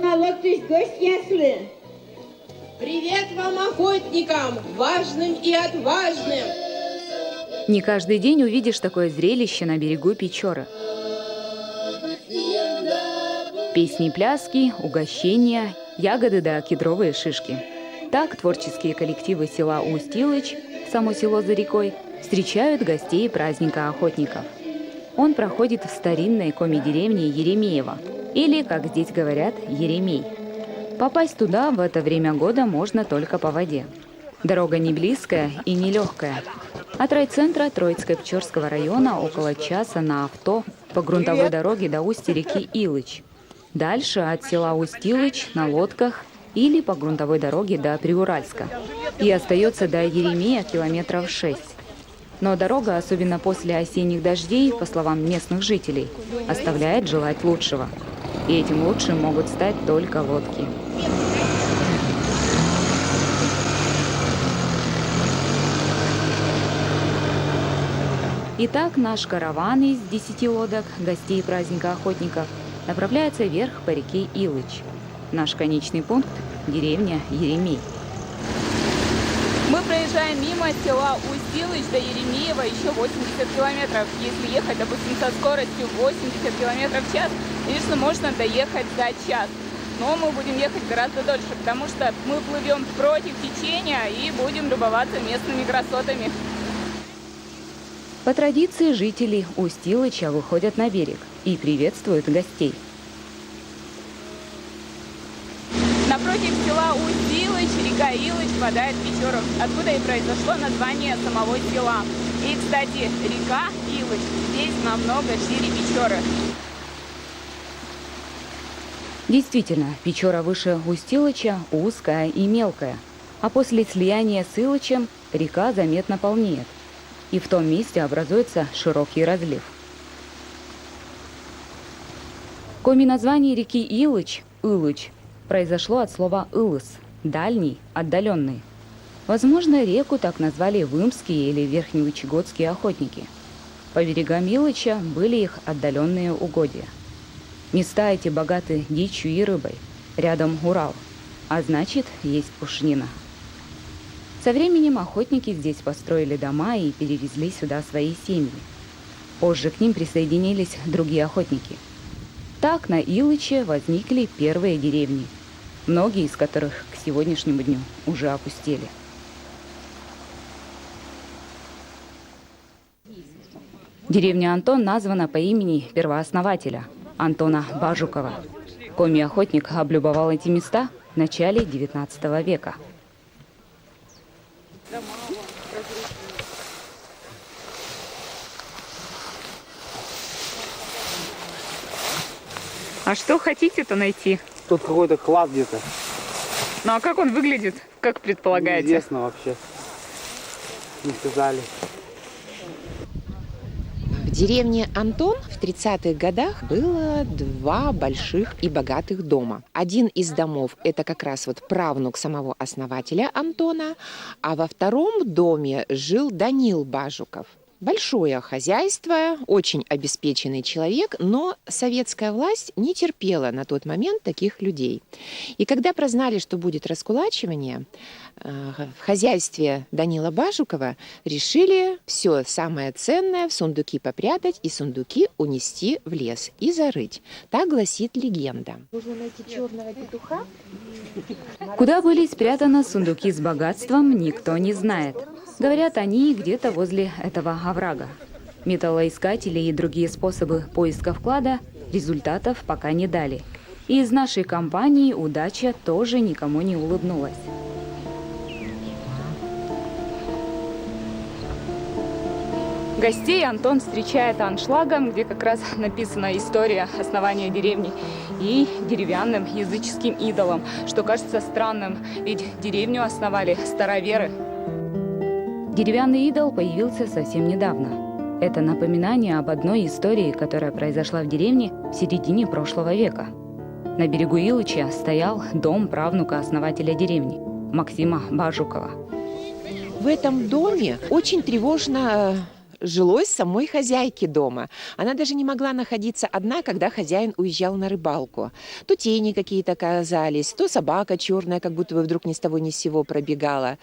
молодцы, гость ясли. Привет вам, охотникам, важным и отважным! Не каждый день увидишь такое зрелище на берегу Печоры. Песни, пляски, угощения, ягоды да кедровые шишки. Так творческие коллективы села Усть-Илыч, само село за рекой, встречают гостей праздника охотников. Он проходит в старинной коми-деревне Еремеево, или, как здесь говорят, Еремей. Попасть туда в это время года можно только по воде. Дорога не близкая и не легкая. От райцентра Троицко-Печорского района около часа на авто по грунтовой дороге до устья реки Илыч. Дальше от села Усть-Илыч на лодках или по грунтовой дороге до Приуральска. И остается до Еремея километров 6. Но дорога, особенно после осенних дождей, по словам местных жителей, оставляет желать лучшего. И этим лучшим могут стать только лодки. Итак, наш караван из 10 лодок, гостей праздника охотников, направляется вверх по реке Илыч. Наш конечный пункт – деревня Еремей. Мы проезжаем мимо села Усть-Илыч до Еремеева еще 80 километров. Если ехать, допустим, со скоростью 80 километров в час, конечно, можно доехать за час. Но мы будем ехать гораздо дольше, потому что мы плывем против течения и будем любоваться местными красотами. По традиции жители Усть-Илыча выходят на берег и приветствуют гостей. Напротив села Усть-Илыч, река Илыч впадает в Печору, откуда и произошло название самого села. И, кстати, река Илыч здесь намного шире Печоры. Действительно, Печора выше Усть-Илыча узкая и мелкая, а после слияния с Илычем река заметно полнеет, и в том месте образуется широкий разлив. Коми-название реки Илыч, Илыч, произошло от слова «илыс» – «дальний», «отдаленный». Возможно, реку так назвали вымские или верхневычегодские охотники. По берегам Илыча были их отдаленные угодья. Места эти богаты дичью и рыбой. Рядом Урал, а значит, есть пушнина. Со временем охотники здесь построили дома и перевезли сюда свои семьи. Позже к ним присоединились другие охотники. Так на Илыче возникли первые деревни, многие из которых к сегодняшнему дню уже опустели. Деревня Антон названа по имени первооснователя Антона Бажукова. Коми-охотник облюбовал эти места в начале XIX века. А что хотите-то найти? Тут какой-то клад где-то. Ну а как он выглядит, как предполагаете? Неизвестно вообще. Не сказали. В деревне Антон в 30-х годах было 2 больших и богатых дома. Один из домов – это как раз вот правнук самого основателя Антона, а во втором доме жил Данил Бажуков. Большое хозяйство, очень обеспеченный человек, но советская власть не терпела на тот момент таких людей. И когда прознали, что будет раскулачивание, в хозяйстве Данила Бажукова решили все самое ценное в сундуки попрятать и сундуки унести в лес и зарыть. Так гласит легенда. Нужно найти черного петуха. Куда были спрятаны сундуки с богатством, никто не знает. Говорят, они где-то возле этого оврага. Металлоискатели и другие способы поиска вклада результатов пока не дали. И из нашей компании удача тоже никому не улыбнулась. Гостей Антон встречает аншлагом, где как раз написана история основания деревни, и деревянным языческим идолом, что кажется странным, ведь деревню основали староверы. Деревянный идол появился совсем недавно. Это напоминание об одной истории, которая произошла в деревне в середине прошлого века. На берегу Илыча стоял дом правнука основателя деревни Максима Бажукова. В этом доме очень тревожно жилось самой хозяйке дома. Она даже не могла находиться одна, когда хозяин уезжал на рыбалку. То тени какие-то оказались, то собака черная, как будто бы вдруг ни с того ни с сего пробегала.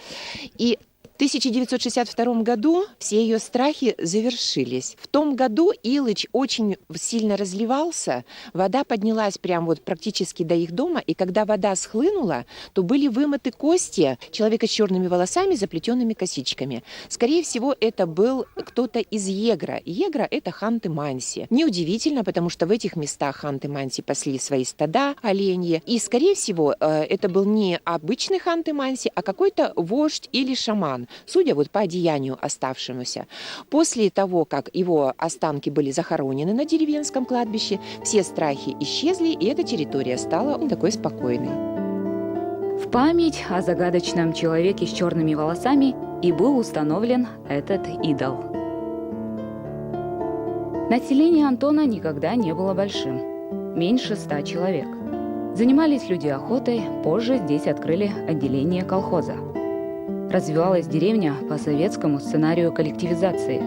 И в 1962 году все ее страхи завершились. В том году Илыч очень сильно разливался, вода поднялась прям вот практически до их дома, и когда вода схлынула, то были вымыты кости человека с черными волосами, заплетенными косичками. Скорее всего, это был кто-то из Егра. Егра — это Ханты-Манси. Неудивительно, потому что в этих местах Ханты-Манси пасли свои стада, оленьи. И, скорее всего, это был не обычный Ханты-Манси, а какой-то вождь или шаман, судя вот по одеянию оставшемуся. После того, как его останки были захоронены на деревенском кладбище, все страхи исчезли, и эта территория стала такой спокойной. В память о загадочном человеке с черными волосами и был установлен этот идол. Население Антона никогда не было большим, меньше 100 человек. Занимались люди охотой, позже здесь открыли отделение колхоза. Развивалась деревня по советскому сценарию коллективизации.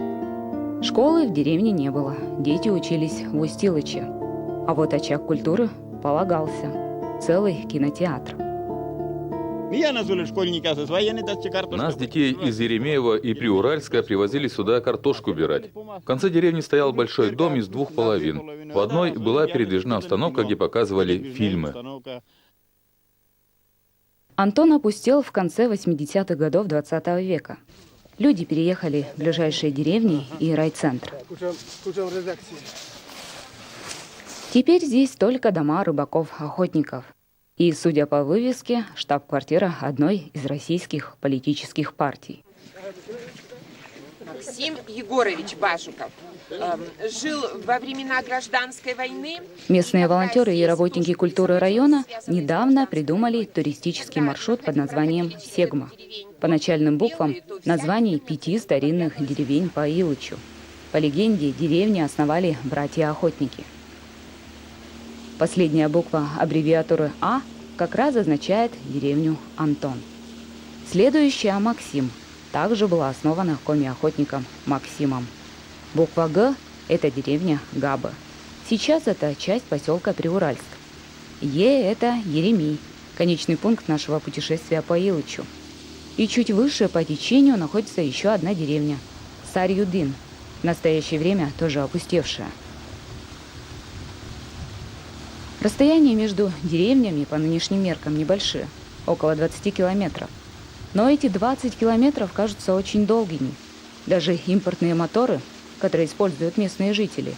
Школы в деревне не было, дети учились в Устилыче. А вот очаг культуры полагался – целый кинотеатр. Нас, детей из Еремеева и Приуральска, привозили сюда картошку убирать. В конце деревни стоял большой дом из 2 половин. В одной была передвижная установка, где показывали фильмы. Антон опустел в конце 80-х годов 20 века. Люди переехали в ближайшие деревни и райцентр. Теперь здесь только дома рыбаков-охотников. И, судя по вывеске, штаб-квартира одной из российских политических партий. Максим Егорович Бажуков жил во времена гражданской войны. Местные волонтеры и работники культуры района недавно придумали туристический маршрут под названием «Сегма». По начальным буквам названий 5 старинных деревень по Илычу. По легенде, деревни основали братья-охотники. Последняя буква аббревиатуры «А» как раз означает деревню Антон. Следующая «Максим» также была основана коми-охотником Максимом. Буква «Г» – это деревня Габы. Сейчас это часть поселка Приуральск. «Е» – это Еремей, конечный пункт нашего путешествия по Илычу. И чуть выше по течению находится еще одна деревня – Сарьюдин, в настоящее время тоже опустевшая. Расстояние между деревнями по нынешним меркам небольшие, около 20 километров. Но эти 20 километров кажутся очень долгими. Даже импортные моторы, которые используют местные жители,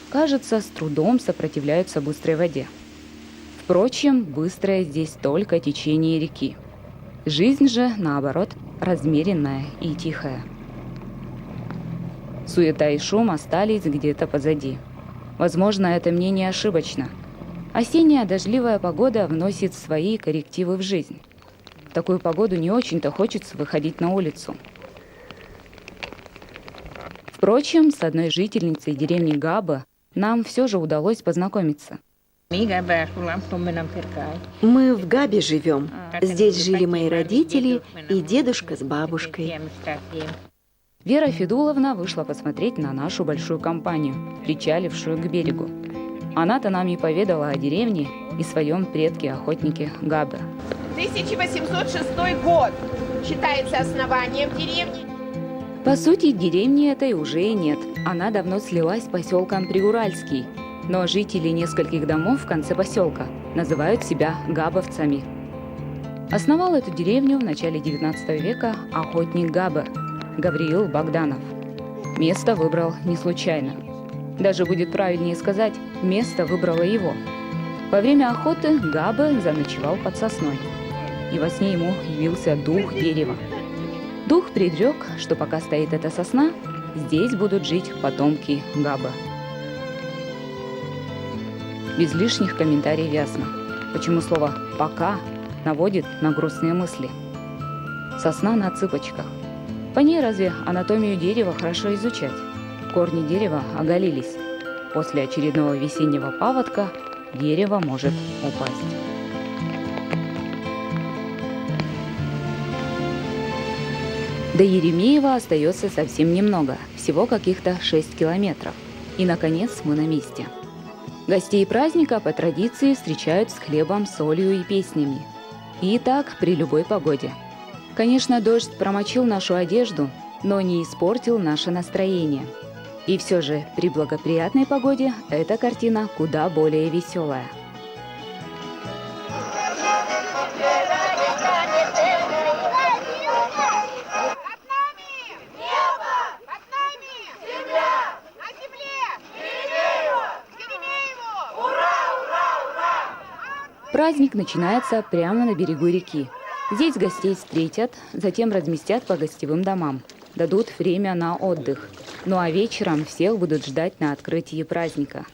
кажется, с трудом сопротивляются быстрой воде. Впрочем, быстрое здесь только течение реки. Жизнь же, наоборот, размеренная и тихая. Суета и шум остались где-то позади. Возможно, это мнение ошибочно. Осенняя дождливая погода вносит свои коррективы в жизнь. В такую погоду не очень-то хочется выходить на улицу. Впрочем, с одной жительницей деревни Габа нам все же удалось познакомиться. Мы в Габе живем. Здесь жили мои родители и дедушка с бабушкой. Вера Федуловна вышла посмотреть на нашу большую компанию, причалившую к берегу. Она-то нам и поведала о деревне и своем предке-охотнике Габе. 1806 год считается основанием деревни. По сути, деревни этой уже и нет. Она давно слилась с поселком Приуральский. Но жители нескольких домов в конце поселка называют себя габовцами. Основал эту деревню в начале 19 века охотник Габе Гавриил Богданов. Место выбрал не случайно. Даже будет правильнее сказать, место выбрало его. Во время охоты Габе заночевал под сосной. И во сне ему явился дух дерева. Дух предрек, что пока стоит эта сосна, здесь будут жить потомки Габе. Без лишних комментариев ясно, почему слово «пока» наводит на грустные мысли. Сосна на цыпочках. По ней разве анатомию дерева хорошо изучать? Корни дерева оголились. После очередного весеннего паводка дерево может упасть. До Еремеева остается совсем немного, всего каких-то 6 километров. И, наконец, мы на месте. Гостей праздника по традиции встречают с хлебом, солью и песнями. И так при любой погоде. Конечно, дождь промочил нашу одежду, но не испортил наше настроение. И все же при благоприятной погоде эта картина куда более веселая. Праздник начинается прямо на берегу реки. Здесь гостей встретят, затем разместят по гостевым домам, дадут время на отдых. Ну а вечером всех будут ждать на открытии праздника.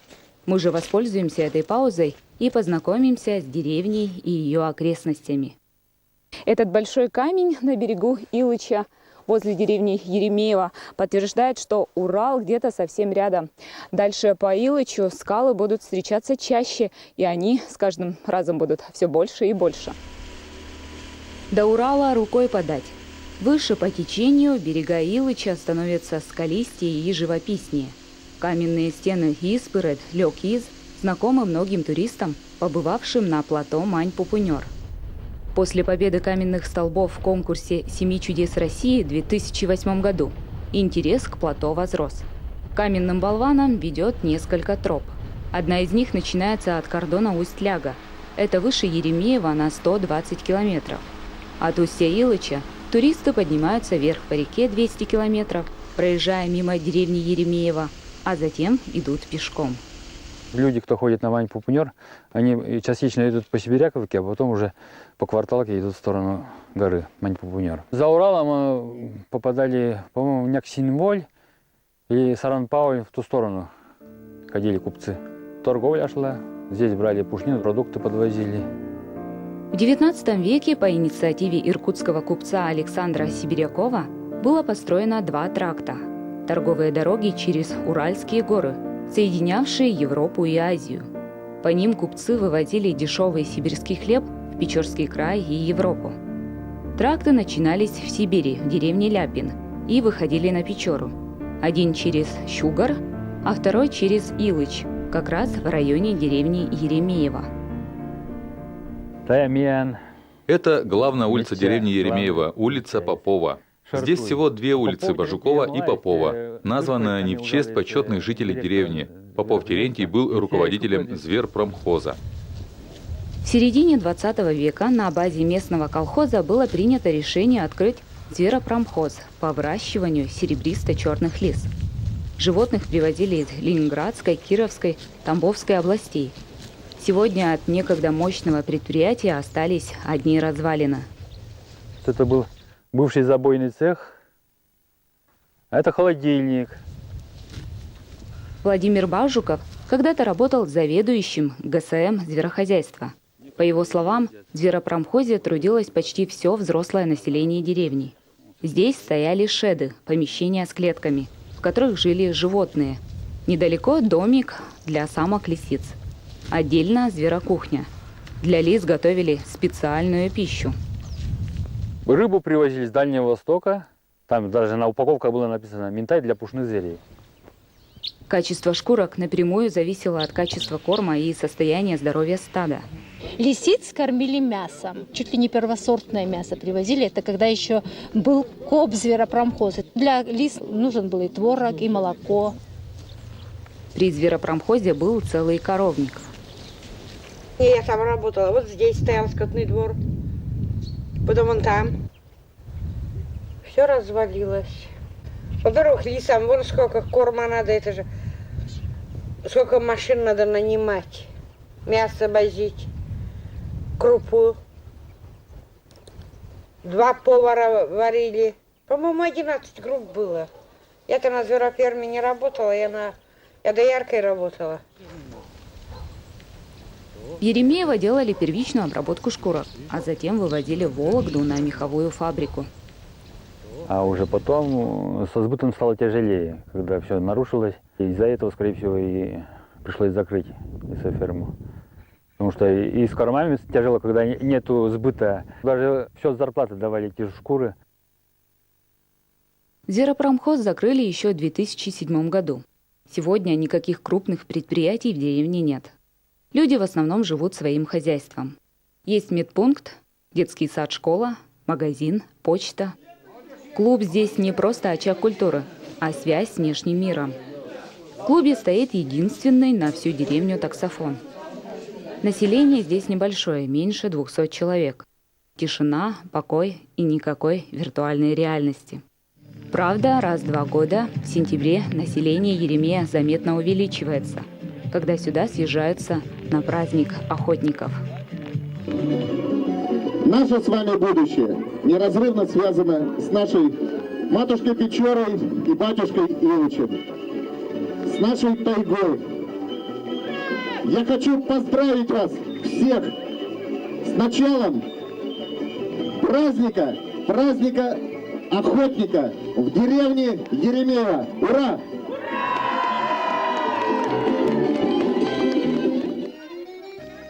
Мы же воспользуемся этой паузой и познакомимся с деревней и ее окрестностями. Этот большой камень на берегу Илыча возле деревни Еремеево подтверждает, что Урал где-то совсем рядом. Дальше по Илычу скалы будут встречаться чаще, и они с каждым разом будут все больше и больше. До Урала рукой подать. Выше по течению берега Илыча становятся скалистее и живописнее. Каменные стены Испырет, Лёк-Из знакомы многим туристам, побывавшим на плато Мань-Пупунёр. После победы каменных столбов в конкурсе «Семи чудес России» в 2008 году интерес к плато возрос. К каменным болванам ведет несколько троп. Одна из них начинается от кордона Усть-Ляга. Это выше Еремеева на 120 километров. От устья Илыча туристы поднимаются вверх по реке 200 километров, проезжая мимо деревни Еремеево, а затем идут пешком. Люди, кто ходит на Мань-Пупунёр, они частично идут по Сибиряковке, а потом уже по Кварталке идут в сторону горы Мань-Пупунёр. За Уралом мы попадали, по-моему, в Няксинволь и Саран-Пауль, в ту сторону ходили купцы. Торговля шла, здесь брали пушнину, продукты подвозили. В XIX веке по инициативе иркутского купца Александра Сибирякова было построено 2 тракта – торговые дороги через Уральские горы, соединявшие Европу и Азию. По ним купцы вывозили дешевый сибирский хлеб в Печорский край и Европу. Тракты начинались в Сибири, в деревне Ляпин, и выходили на Печору. Один через Щугар, а второй через Илыч, как раз в районе деревни Еремеево. Это главная улица деревни Еремеево, улица Попова. Здесь всего 2 улицы, Бажукова и Попова. Названы они в честь почетных жителей деревни. Попов Терентий был руководителем зверпромхоза. В середине 20 века на базе местного колхоза было принято решение открыть зверопромхоз по выращиванию серебристо-черных лис. Животных привозили из Ленинградской, Кировской, Тамбовской областей. Сегодня от некогда мощного предприятия остались одни развалины. Это был бывший забойный цех, а это холодильник. Владимир Бажуков когда-то работал заведующим ГСМ зверохозяйства. По его словам, в зверопромхозе трудилось почти все взрослое население деревни. Здесь стояли шеды, помещения с клетками, в которых жили животные. Недалеко домик для самок-лисиц. Отдельно зверокухня. Для лис готовили специальную пищу. Рыбу привозили с Дальнего Востока. Там даже на упаковках было написано «Минтай для пушных зверей». Качество шкурок напрямую зависело от качества корма и состояния здоровья стада. Лисиц кормили мясом. Чуть ли не первосортное мясо привозили. Это когда еще был КОП зверопромхоза. Для лис нужен был и творог, и молоко. При зверопромхозе был целый коровник. Я там работала. Вот здесь стоял скотный двор. Потом он там. Все развалилось. Во-первых, лисам, вон сколько корма надо, это же сколько машин надо нанимать. Мясо возить, крупу. 2 повара варили. По-моему, 11 групп было. Я-то на звероферме не работала, я дояркой работала. В Еремеево делали первичную обработку шкурок, а затем вывозили в Вологду на меховую фабрику. А уже потом со сбытом стало тяжелее, когда все нарушилось. Из-за этого, скорее всего, и пришлось закрыть ферму. Потому что и с кормами тяжело, когда нету сбыта. Даже все с зарплаты давали эти шкуры. Зверопромхоз закрыли еще в 2007 году. Сегодня никаких крупных предприятий в деревне нет. Люди в основном живут своим хозяйством. Есть медпункт, детский сад, школа, магазин, почта. Клуб здесь не просто очаг культуры, а связь с внешним миром. В клубе стоит единственный на всю деревню таксофон. Население здесь небольшое, меньше 200 человек. Тишина, покой и никакой виртуальной реальности. Правда, раз в 2 года, в сентябре, население Еремея заметно увеличивается, когда сюда съезжаются на праздник охотников. Наше с вами будущее неразрывно связано с нашей матушкой Печорой и батюшкой Илычем, с нашей тайгой. Я хочу поздравить вас всех с началом праздника охотника в деревне Еремеево. Ура!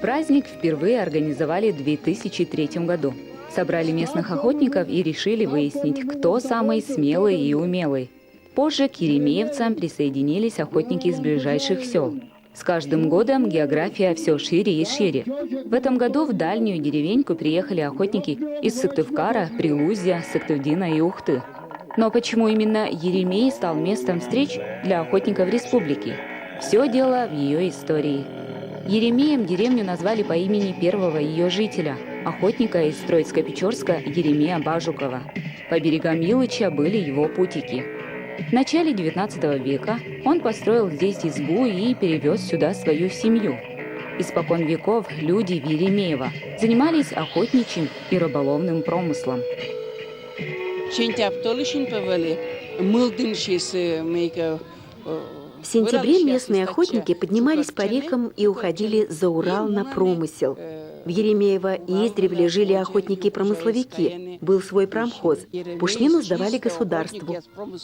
Праздник впервые организовали в 2003 году. Собрали местных охотников и решили выяснить, кто самый смелый и умелый. Позже к еремеевцам присоединились охотники из ближайших сел. С каждым годом география все шире и шире. В этом году в дальнюю деревеньку приехали охотники из Сыктывкара, Прилузья, Сыктывдина и Ухты. Но почему именно Еремей стал местом встреч для охотников республики? Все дело в ее истории. Еремеем деревню назвали по имени первого ее жителя, охотника из Троицко-Печорска Еремея Бажукова. По берегам Илыча были его путики. В начале XIX века он построил здесь избу и перевез сюда свою семью. Испокон веков люди в Еремеево занимались охотничьим и рыболовным промыслом. В сентябре местные охотники поднимались по рекам и уходили за Урал на промысел. В Еремеево издревле жили охотники-промысловики, был свой промхоз. Пушнину сдавали государству.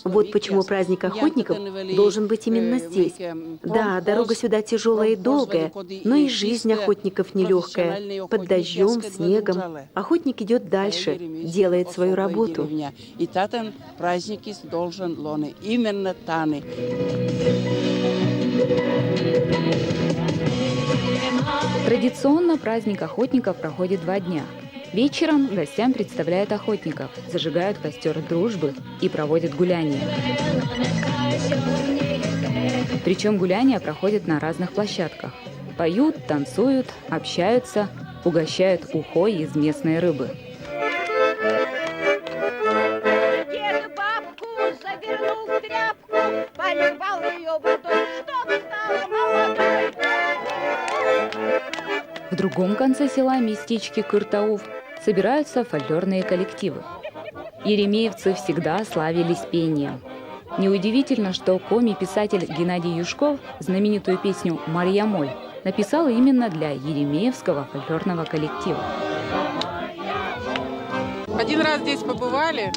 Вот почему праздник охотников должен быть именно здесь. Да, дорога сюда тяжелая и долгая, но и жизнь охотников нелегкая. Под дождем, снегом. Охотник идет дальше, делает свою работу. И татан праздники должен лоны именно таны. Традиционно праздник охотников проходит 2 дня. Вечером гостям представляют охотников, зажигают костер дружбы и проводят гуляния. Причем гуляния проходят на разных площадках. Поют, танцуют, общаются, угощают ухой из местной рыбы. Дед бабку завернул в тряпку, поливал ее водой, чтоб стала молодой. В другом конце села, местечке Кыртаув, собираются фольклорные коллективы. Еремеевцы всегда славились пением. Неудивительно, что коми-писатель Геннадий Юшков знаменитую песню «Марья Моль» написал именно для еремеевского фольклорного коллектива. Один раз здесь побывали,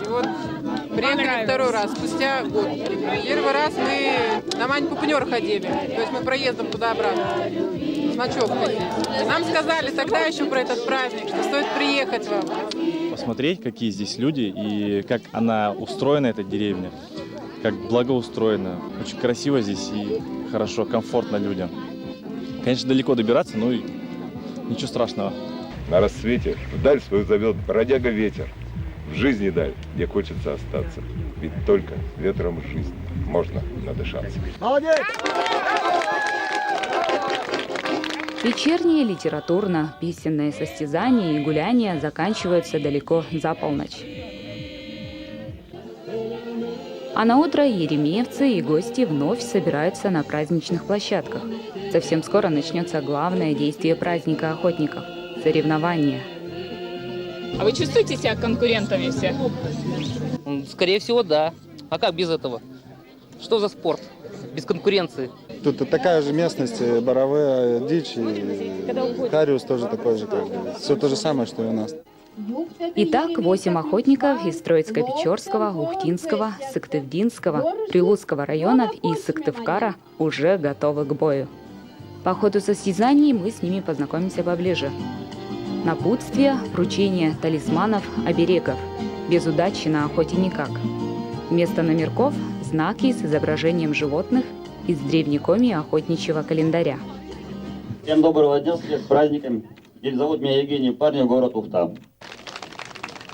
и вот приехали 2-й раз, спустя год. Первый раз мы на Мань-Пупнер ходили, то есть мы проездом туда-обратно, с ночевкой. И нам сказали тогда еще про этот праздник, что стоит приехать вам. Посмотреть, какие здесь люди и как она устроена, эта деревня, как благоустроена. Очень красиво здесь и хорошо, комфортно людям. Конечно, далеко добираться, но ничего страшного. На рассвете вдаль свою зовет бродяга ветер. В жизни даль, где хочется остаться. Ведь только ветром жизни можно надышаться. Молодец! Вечерние литературно-песенные состязания и гуляния заканчиваются далеко за полночь. А на утро еремеевцы и гости вновь собираются на праздничных площадках. Совсем скоро начнется главное действие праздника охотников – соревнования. А вы чувствуете себя конкурентами все? Скорее всего, да. А как без этого? Что за спорт? Без конкуренции. Тут такая же местность, боровая дичь, и хариус тоже такой же, как бы. Все то же самое, что и у нас. Итак, 8 охотников из Троицко-Печорского, Ухтинского, Сыктывдинского, Прилузского районов и Сыктывкара уже готовы к бою. По ходу состязаний мы с ними познакомимся поближе. Напутствие, вручение талисманов, оберегов. Без удачи на охоте никак. Вместо номерков – знаки с изображением животных из древнекомии охотничьего календаря. Всем доброго дня, всех с праздником. Зовут меня Евгений Парнев, город Ухта.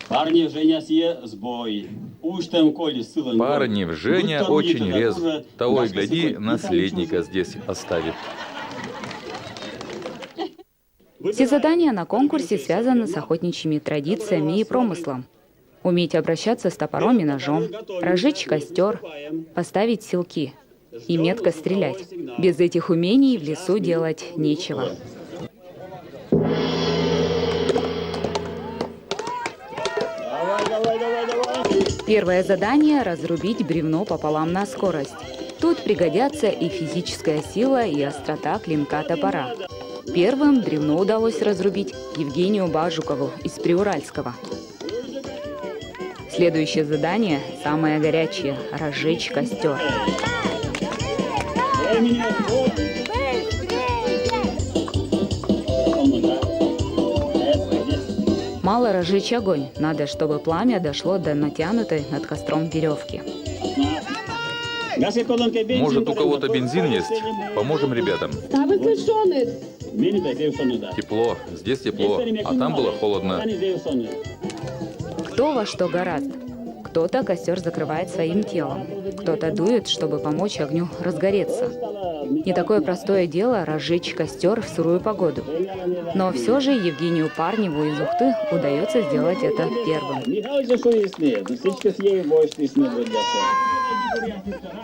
Парни в Женя сие сбой. Парни в Женя очень резв. Того и гляди, наследника здесь оставит. Все задания на конкурсе связаны с охотничьими традициями и промыслом. Уметь обращаться с топором и ножом, разжечь костер, поставить селки и метко стрелять. Без этих умений в лесу делать нечего. Первое задание – разрубить бревно пополам на скорость. Тут пригодятся и физическая сила, и острота клинка топора. Первым бревно удалось разрубить Евгению Бажукову из Приуральского. Следующее задание – самое горячее – разжечь костер. Мало разжечь огонь, надо, чтобы пламя дошло до натянутой над костром веревки. Может, у кого-то бензин есть? Поможем ребятам. Тепло, здесь тепло, а там было холодно. Кто во что гораздо. Кто-то костер закрывает своим телом, кто-то дует, чтобы помочь огню разгореться. Не такое простое дело разжечь костер в сырую погоду. Но все же Евгению Парневу из Ухты удается сделать это первым.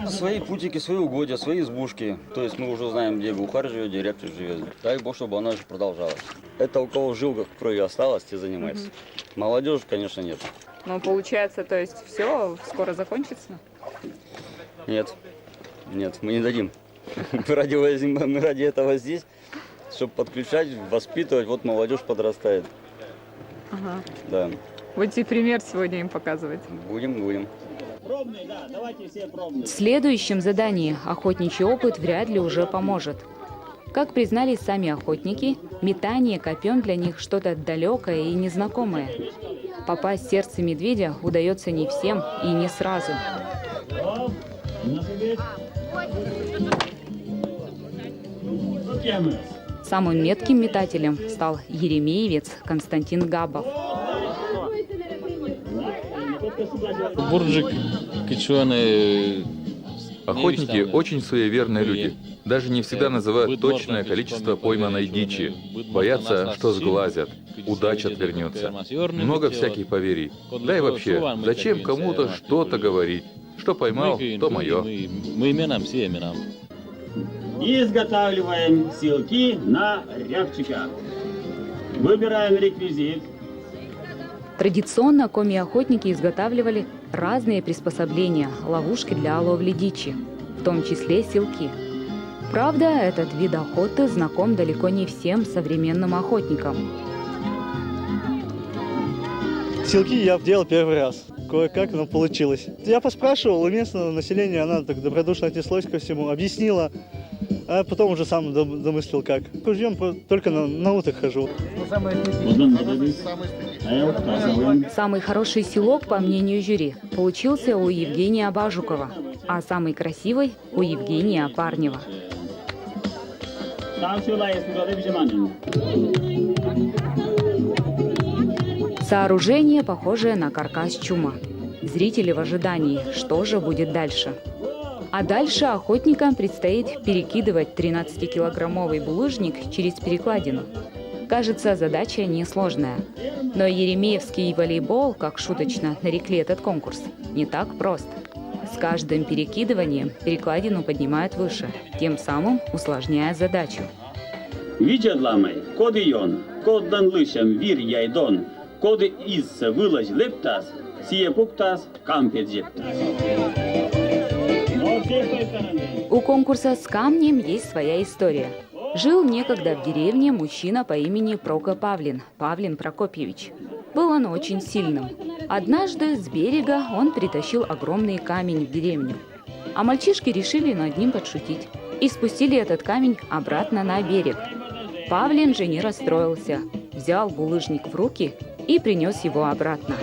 Свои путики, свои угодья, свои избушки. То есть мы уже знаем, где глухарь живет, где рябчик живет. Дай Бог, чтобы она же продолжалась. Это у кого в жилках крови осталось, те занимаются. Молодежи, конечно, нет. Ну, получается, то есть все скоро закончится? Нет, мы не дадим. Мы ради этого здесь, чтобы подключать, воспитывать. Вот молодежь подрастает. Ага. Да. Будете пример сегодня им показывать? Будем. В следующем задании охотничий опыт вряд ли уже поможет. Как признались сами охотники, метание копьем для них что-то далекое и незнакомое. Попасть в сердце медведя удается не всем и не сразу. Самым метким метателем стал еремеевец Константин Габов. Бурджик, кичуаны. Охотники очень суеверные люди. Даже не всегда называют точное количество пойманной дичи. Боятся, что сглазят, удача отвернется. Много всяких поверий. Да и вообще, зачем кому-то что-то говорить? Что поймал, то мое. Мы именам, все именам. Изготавливаем селки на рябчика. Выбираем реквизит. Традиционно коми-охотники изготавливали разные приспособления, ловушки для ловли дичи, в том числе селки. Правда, этот вид охоты знаком далеко не всем современным охотникам. Селки я делал первый раз. Кое-как оно получилось. Я поспрашивал у местного населения, она так добродушно отнеслась ко всему, объяснила, а потом уже сам домыслил как. Ружьем только на уток хожу. Самый хороший селок, по мнению жюри, получился у Евгения Бажукова, а самый красивый – у Евгения Парнева. Сооружение, похожее на каркас чума. Зрители в ожидании, что же будет дальше. А дальше охотникам предстоит перекидывать 13-килограммовый булыжник через перекладину. Кажется, задача несложная. Но еремеевский волейбол, как шуточно нарекли этот конкурс, не так прост. С каждым перекидыванием перекладину поднимают выше, тем самым усложняя задачу. Виджадламай, кодион, коддан лышем вир яйдон, коды из вылазь лептас, сие пуктас, кампеджептас. У конкурса с камнем есть своя история. Жил некогда в деревне мужчина по имени Проко Павлин, Павлин Прокопьевич. Был он очень сильным. Однажды с берега он притащил огромный камень в деревню. А мальчишки решили над ним подшутить и спустили этот камень обратно на берег. Павлин же не расстроился, взял булыжник в руки и принес его обратно.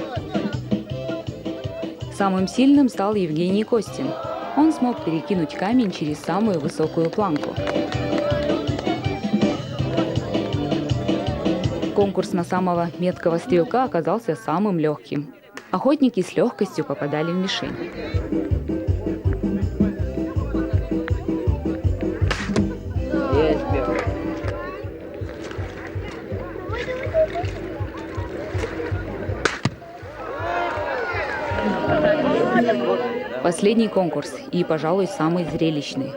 Самым сильным стал Евгений Костин. Он смог перекинуть камень через самую высокую планку. Конкурс на самого меткого стрелка оказался самым легким. Охотники с легкостью попадали в мишень. Последний конкурс и, пожалуй, самый зрелищный.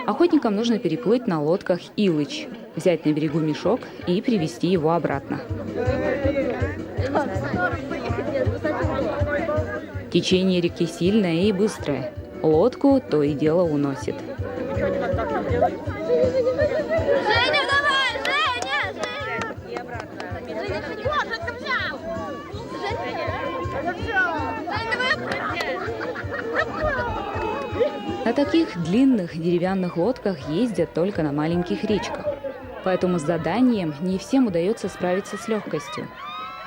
Охотникам нужно переплыть на лодках Илыч, взять на берегу мешок и привезти его обратно. Течение реки сильное и быстрое. Лодку то и дело уносит. На таких длинных деревянных лодках ездят только на маленьких речках. Поэтому с заданием не всем удается справиться с легкостью.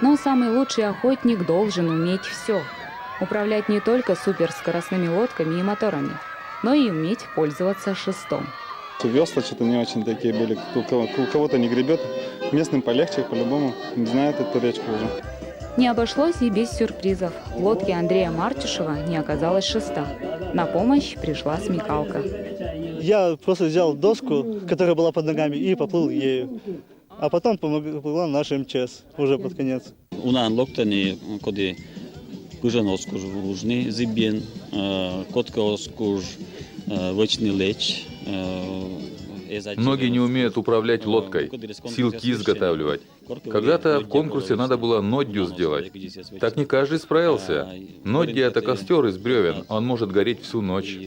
Но самый лучший охотник должен уметь все. Управлять не только суперскоростными лодками и моторами, но и уметь пользоваться шестом. Весла что-то не очень такие были. У кого-то не гребет. Местным полегче, по-любому. Знают эту речку уже. Не обошлось и без сюрпризов. В лодке Андрея Мартишева не оказалось шеста. На помощь пришла смекалка. Я просто взял доску, которая была под ногами, и поплыл ею. А потом поплыла наша МЧС уже под конец. Многие не умеют управлять лодкой, силки изготавливать. Когда-то в конкурсе надо было нодью сделать. Так не каждый справился. Нодья – это костер из бревен, он может гореть всю ночь.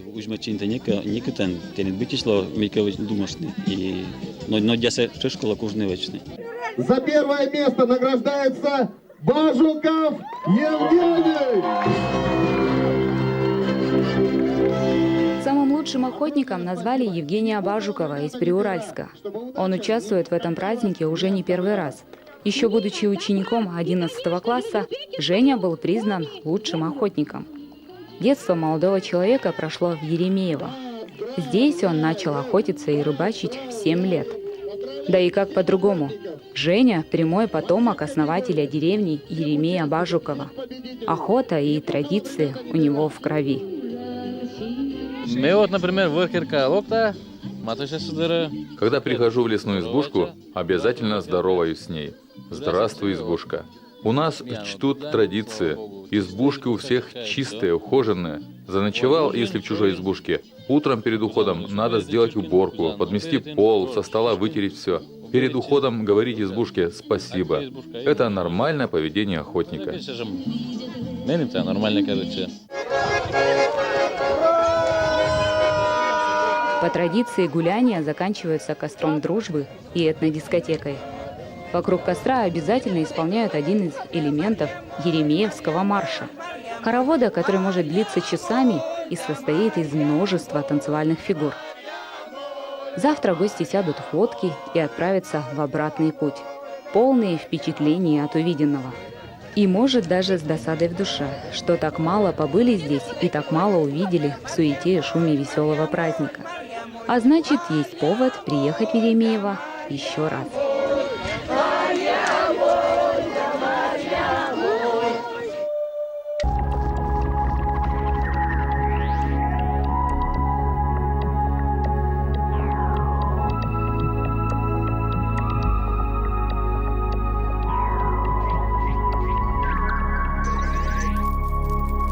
За первое место награждается Бажуков Евгений! Самым лучшим охотником назвали Евгения Бажукова из Приуральска. Он участвует в этом празднике уже не первый раз. Еще будучи учеником 11 класса, Женя был признан лучшим охотником. Детство молодого человека прошло в Еремеево. Здесь он начал охотиться и рыбачить в 7 лет. Да и как по-другому. Женя – прямой потомок основателя деревни Еремея Бажукова. Охота и традиции у него в крови. Когда прихожу в лесную избушку, обязательно здороваюсь с ней. Здравствуй, избушка. У нас чтут традиции. Избушки у всех чистые, ухоженные. Заночевал, если в чужой избушке. Утром перед уходом надо сделать уборку, подмести пол, со стола вытереть все. Перед уходом говорить избушке «спасибо». Это нормальное поведение охотника. По традиции гуляния заканчиваются костром дружбы и этнодискотекой. Вокруг костра обязательно исполняют один из элементов Еремеевского марша. Хоровода, который может длиться часами и состоит из множества танцевальных фигур. Завтра гости сядут в лодки и отправятся в обратный путь, полные впечатлений от увиденного. И, может, даже с досадой в душе, что так мало побыли здесь и так мало увидели в суете и шуме веселого праздника. А значит, есть повод приехать в Еремеево еще раз.